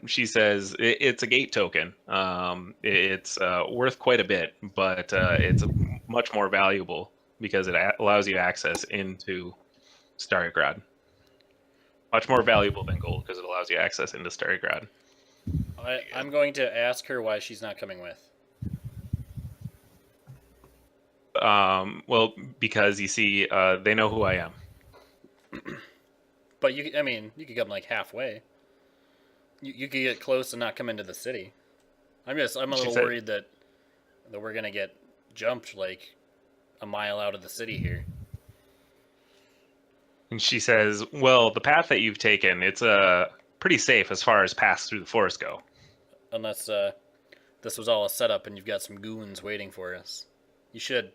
She says it's a gate token. It's worth quite a bit, but it's much more valuable because it allows you access into Stargrad. Much more valuable than gold because it allows you access into Stargrad. I'm going to ask her why she's not coming with. Well, because you see, they know who I am. But you could come like halfway. You could get close and not come into the city. I'm a little worried that we're gonna get jumped like a mile out of the city here. And she says, well, the path that you've taken, it's pretty safe as far as paths through the forest go. Unless this was all a setup and you've got some goons waiting for us. You should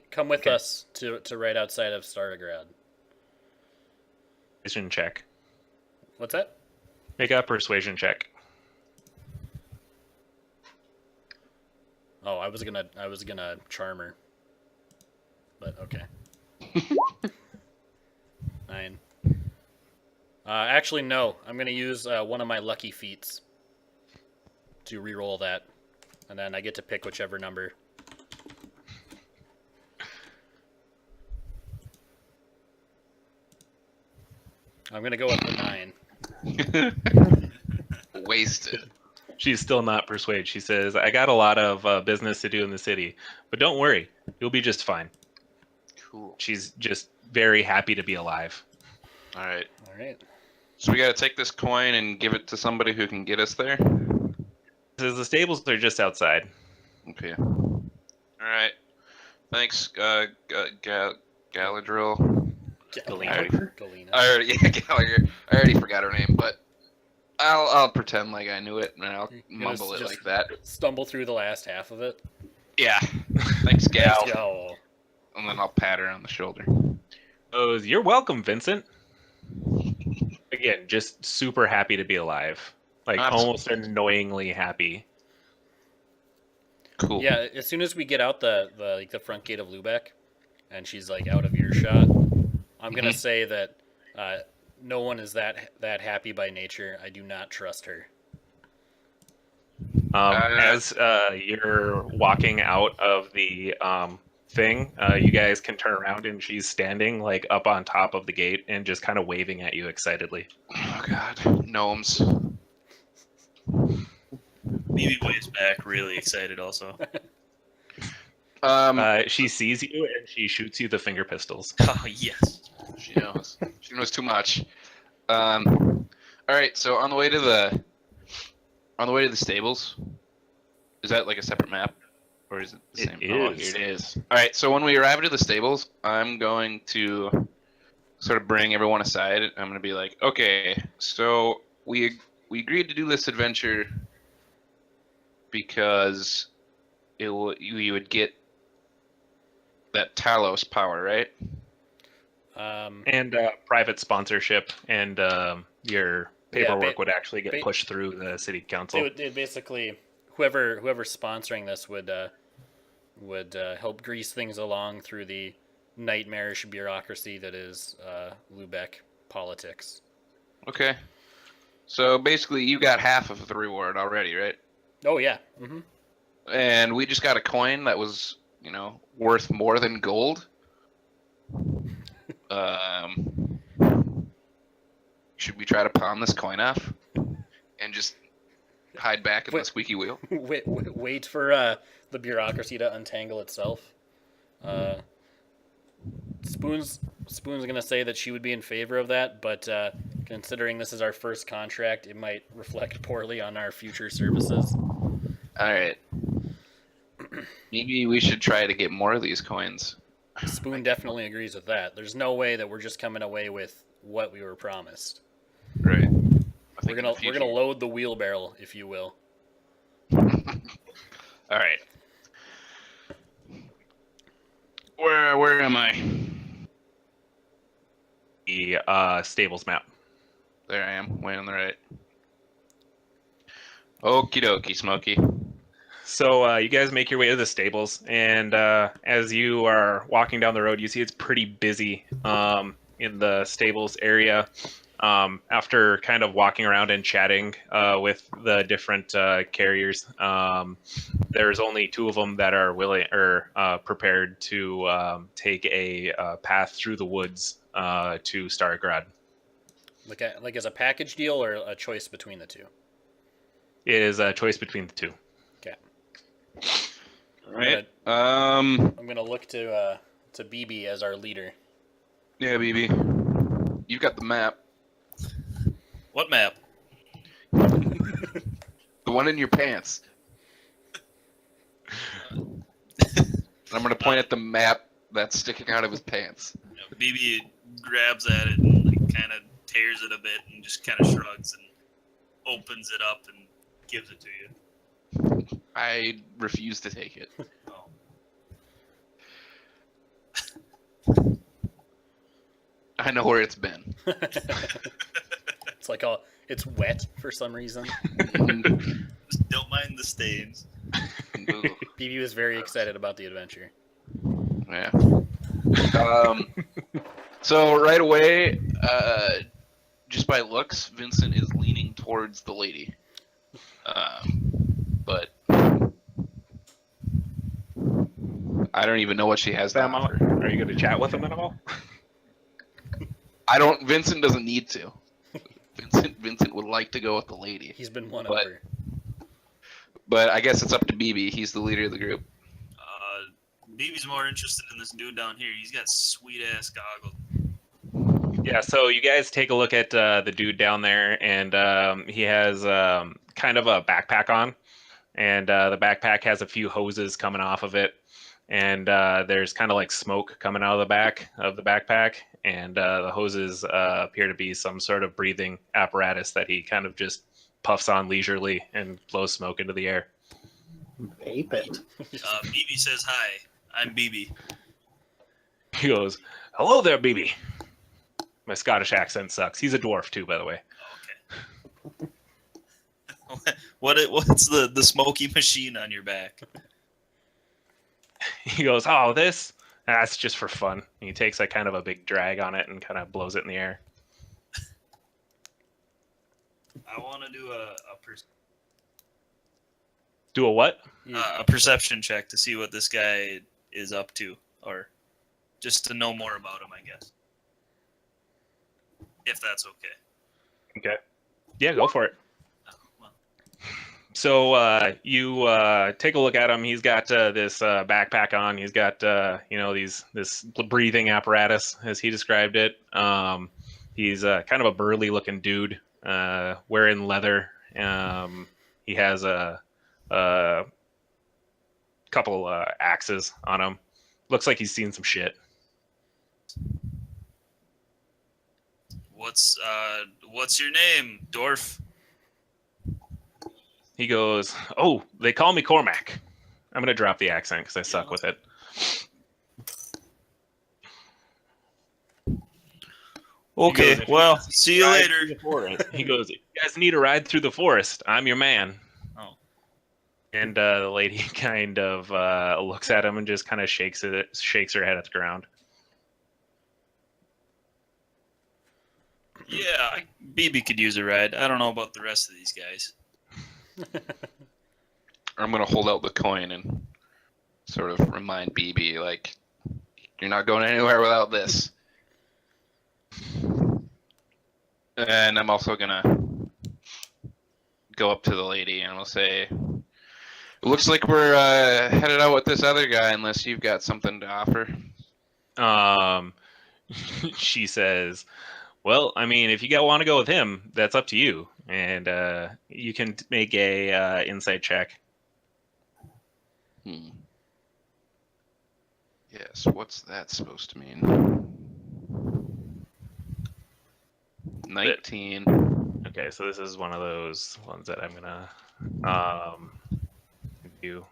come with us to right outside of Starograd. Persuasion check. What's that? Make a persuasion check. Oh, I was gonna charm her, but okay. 9. Actually, no. I'm gonna use one of my lucky feats to re-roll that, and then I get to pick whichever number. I'm gonna go with the 9. Wasted. She's still not persuaded. She says, I got a lot of business to do in the city, but don't worry. You'll be just fine. Cool. She's just very happy to be alive. All right. So we got to take this coin and give it to somebody who can get us there? Says the stables are just outside. Okay. All right. Thanks, Galadriel. Galena. Gallagher. I already forgot her name, but I'll pretend like I knew it and I'll mumble it like that. Stumble through the last half of it. Yeah. Thanks, Gal. Thanks, Gal. And then I'll pat her on the shoulder. Oh, you're welcome, Vincent. Again, just super happy to be alive. Like almost annoyingly happy. Cool. Yeah, as soon as we get out the front gate of Lubeck, and she's like out of earshot, I'm gonna say that no one is that happy by nature. I do not trust her. As you're walking out of the thing, you guys can turn around and she's standing like up on top of the gate and just kind of waving at you excitedly. Oh God, gnomes. Maybe waves back, really excited also. She sees you and she shoots you the finger pistols. Oh yes. She knows. She knows too much. All right. So on the way to the stables, is that like a separate map, or is it the same? Oh, here it is. All right. So when we arrive at the stables, I'm going to sort of bring everyone aside. I'm going to be like, okay, so we agreed to do this adventure because you would get that Talos power, right? And private sponsorship and your paperwork would actually get pushed through the city council. It basically, whoever's sponsoring this would help grease things along through the nightmarish bureaucracy that is Lubeck politics. Okay. So basically, you got half of the reward already, right? Oh yeah. Mm-hmm. And we just got a coin that was, worth more than gold. Should we try to pawn this coin off and just hide back in the squeaky wheel? Wait for the bureaucracy to untangle itself. Spoon's gonna say that she would be in favor of that, but considering this is our first contract, it might reflect poorly on our future services. All right. Maybe we should try to get more of these coins. Spoon definitely agrees with that. There's no way that we're just coming away with what we were promised. Right. We're gonna load the wheelbarrow, if you will. All right. Where am I? The stables map. There I am, way on the right. Okie dokie, Smokey. So you guys make your way to the stables, and as you are walking down the road, you see it's pretty busy in the stables area. After kind of walking around and chatting with the different carriers, there's only 2 of them that are willing or prepared to take a path through the woods to Stargrad. Like as a package deal or a choice between the two? It is a choice between the 2. Okay. All right. I'm gonna look to BB as our leader. Yeah, BB. You've got the map. What map? The one in your pants. I'm gonna point at the map that's sticking out of his pants. BB grabs at it and like, kind of tears it a bit and just kind of shrugs and opens it up and gives it to you. I refuse to take it. Oh. I know where it's been. It's like it's wet for some reason. Just don't mind the stains. BB was very excited about the adventure. Yeah. So right away, just by looks, Vincent is leaning towards the lady. But I don't even know what she has to offer. Are you going to chat with him at all? Vincent doesn't need to. Vincent would like to go with the lady. He's been won over. But I guess it's up to BB. He's the leader of the group. BB's more interested in this dude down here. He's got sweet ass goggles. Yeah, so you guys take a look at the dude down there, and he has kind of a backpack on, and the backpack has a few hoses coming off of it, and there's kind of like smoke coming out of the back of the backpack, and the hoses appear to be some sort of breathing apparatus that he kind of just puffs on leisurely and blows smoke into the air. Vape it. BB says hi. I'm BB. He goes, "Hello there, BB." My Scottish accent sucks. He's a dwarf too, by the way. Okay. What's the smoky machine on your back? He goes, "Oh, that's just for fun." And he takes like kind of a big drag on it and kind of blows it in the air. I want to do Do a what? a perception check to see what this guy is up to, or just to know more about him, I guess. If that's okay. Okay. Yeah, go for it. Oh, well. So you take a look at him. He's got this backpack on. He's got this breathing apparatus, as he described it. He's kind of a burly looking dude, wearing leather. He has a couple axes on him. Looks like he's seen some shit. What's your name, dwarf? He goes, "Oh, they call me Cormac." I'm gonna drop the accent because I suck with it. Okay, goes, well, see you Ride later. through the forest. He goes, "If you guys need a ride through the forest, I'm your man." Oh. And the lady kind of looks at him and just kind of shakes her head at the ground. Yeah, BB could use a ride. I don't know about the rest of these guys. I'm gonna hold out the coin and sort of remind BB, like, you're not going anywhere without this. And I'm also gonna go up to the lady and I'll say, "It looks like we're headed out with this other guy, unless you've got something to offer." She says, "Well, I mean, if you want to go with him, that's up to you, and you can make a insight check." Yes, what's that supposed to mean? 19. Okay, so this is one of those ones that I'm gonna do.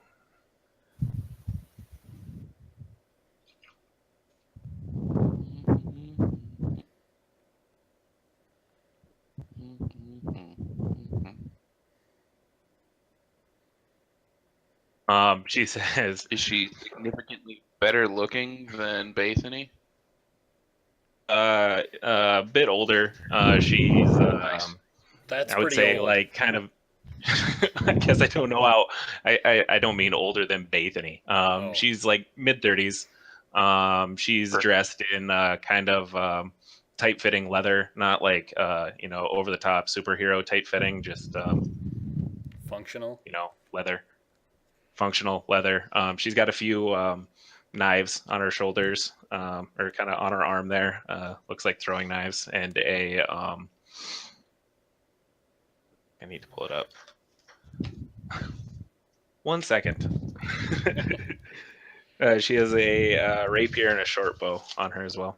She says, Is she significantly better looking than Bethany? A bit older. She's That's I would pretty say old. like kind of. I guess I don't know how. I don't mean older than Bethany. Oh. She's like mid-30s. She's Perfect. dressed in kind of tight-fitting leather, not like over the top superhero tight-fitting, just Functional. leather, functional leather. She's got a few knives on her shoulders, or kind of on her arm there. Looks like throwing knives, and a I need to pull it up. 1 second. She has a rapier and a short bow on her as well.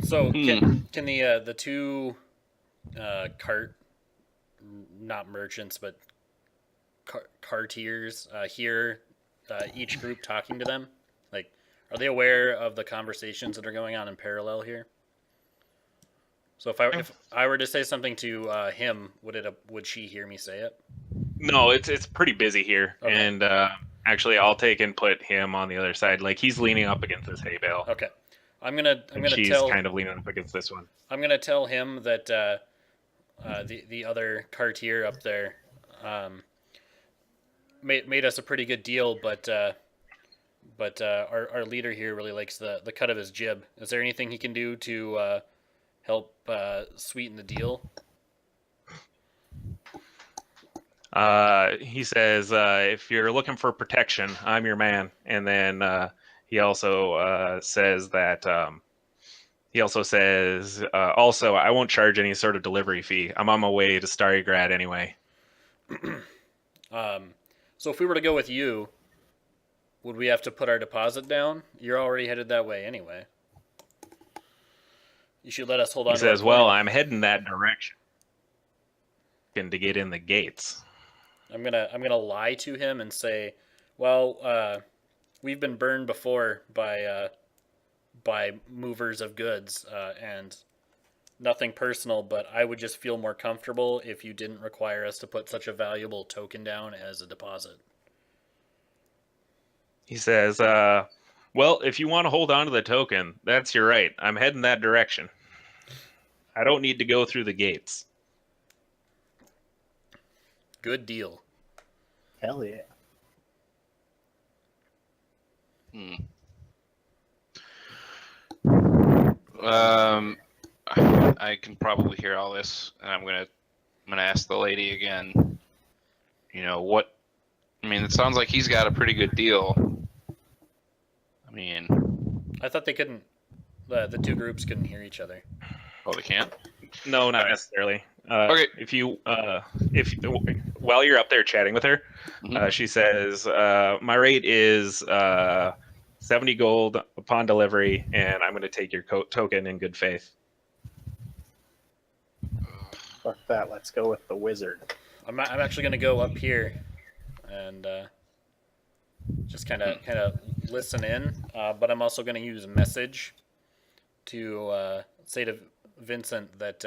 So can the two not merchants but cartiers hear each group talking to them? Like, are they aware of the conversations that are going on in parallel here? So if I were to say something to him, would she hear me say it? No, it's pretty busy here, Okay. and actually, I'll take and put him on the other side. Like he's leaning up against this hay bale. Okay. I'm gonna She's tell kind of leaning up against this one. I'm gonna tell him that the other cartier up there made us a pretty good deal, but our leader here really likes the cut of his jib. Is there anything he can do to help sweeten the deal? He says, if you're looking for protection, I'm your man. And then he also says that also, I won't charge any sort of delivery fee. I'm on my way to Starigrad anyway. So if we were to go with you, would we have to put our deposit down? You're already headed that way anyway. You should let us hold on. He says, well, I'm heading that direction to get in the gates. I'm gonna lie to him and say, well, we've been burned before by movers of goods, and nothing personal, but I would just feel more comfortable if you didn't require us to put such a valuable token down as a deposit. He says, well, if you want to hold on to the token, that's your right. I'm heading that direction. I don't need to go through the gates. Good deal. Hell yeah. I can probably hear all this, and I'm gonna ask the lady again. What? I mean, it sounds like he's got a pretty good deal. I mean, I thought they couldn't. The two groups couldn't hear each other. oh, they can't. No, not necessarily. Okay. If while you're up there chatting with her, she says, my rate is 70 gold upon delivery, and I'm going to take your token in good faith. Fuck that. Let's go with the wizard. I'm actually going to go up here and just kind of listen in, but I'm also going to use a message to say to Vincent that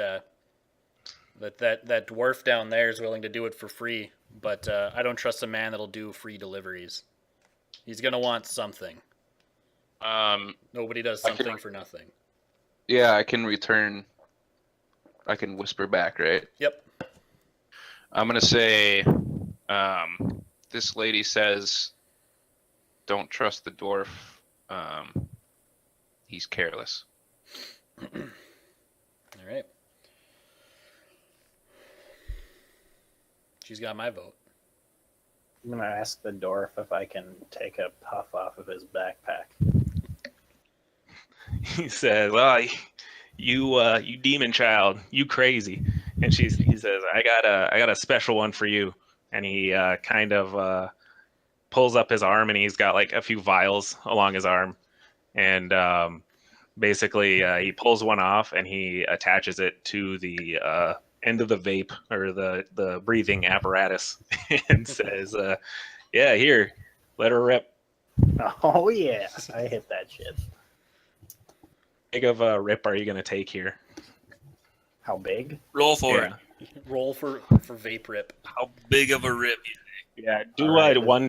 that dwarf down there is willing to do it for free, but I don't trust a man that'll do free deliveries. He's going to want something. Nobody does something for nothing. Yeah, I can return. I can whisper back, right? Yep. I'm gonna say, this lady says, "Don't trust the dwarf. He's careless." All right. She's got my vote. I'm going to ask the dwarf if I can take a puff off of his backpack. He says, "Well, you demon child, you crazy." And he says, "I got a special one for you." And he kind of pulls up his arm, and he's got like a few vials along his arm, and basically he pulls one off and he attaches it to the end of the vape or the breathing apparatus, and says, "Yeah, here, let her rip." Oh yeah, I hit that shit. How big of a rip are you gonna take here? How big? Roll for it. Roll for vape rip. How big of a rip you think? Yeah, do All right. one